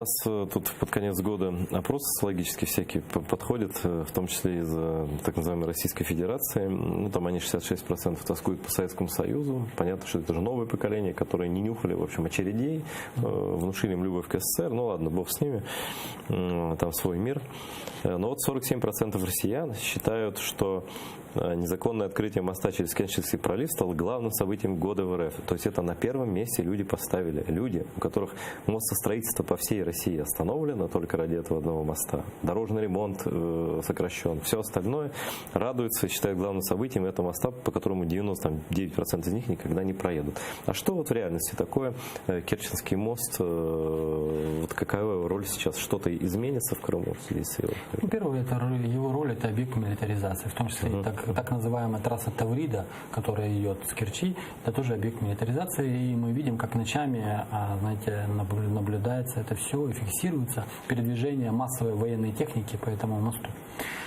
У нас тут под конец года опросы социологические всякие подходят, в том числе из так называемой Российской Федерации. Ну, там они 66% тоскуют по Советскому Союзу. Понятно, что это же новое поколение, которое не нюхали, в общем, очередей, внушили им любовь к СССР. Ну ладно, бог с ними, там свой мир. Но вот 47% россиян считают, что незаконное открытие моста через Керченский пролив стало главным событием года в РФ. То есть это на первом месте люди поставили. Люди, у которых мостостроительство по всей России остановлено только ради этого одного моста. Дорожный ремонт сокращен. Все остальное радуются и считают главным событием этого моста, по которому 99% из них никогда не проедут. А что вот в реальности такое Керченский мост? Вот какая его роль сейчас? Что-то изменится в Крыму в связи с его? Ну, первое, его роль — это объект милитаризации, в том числе так называемая трасса Таврида, которая идет с Керчи, это тоже объект милитаризации, и мы видим, как ночами, знаете, наблюдается это все и фиксируется передвижение массовой военной техники по этому мосту.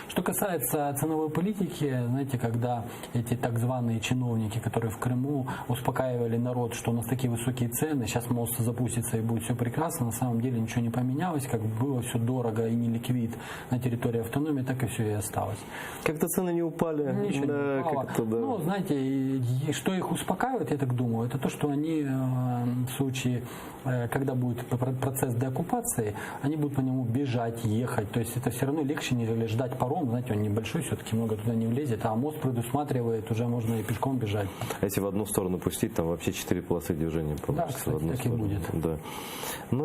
Что касается ценовой политики, знаете, когда эти так званые чиновники, которые в Крыму успокаивали народ, что у нас такие высокие цены, сейчас мост запустится и будет все прекрасно, на самом деле ничего не поменялось, как было все дорого и не ликвид на территории автономии, так и все и осталось. Как-то цены не упали. Ничего не упало. Да. Ну, знаете, и что их успокаивает, я так думаю, это то, что они в случае, когда будет процесс деоккупации, они будут по нему бежать, ехать, то есть это все равно легче, нежели ждать паром. Знаете, он небольшой, все-таки много туда не влезет, а мост предусматривает, уже можно и пешком бежать. А если в одну сторону пустить, там вообще 4 полосы движения получится. Да, кстати, в одну так сторону. И будет. Да. Ну,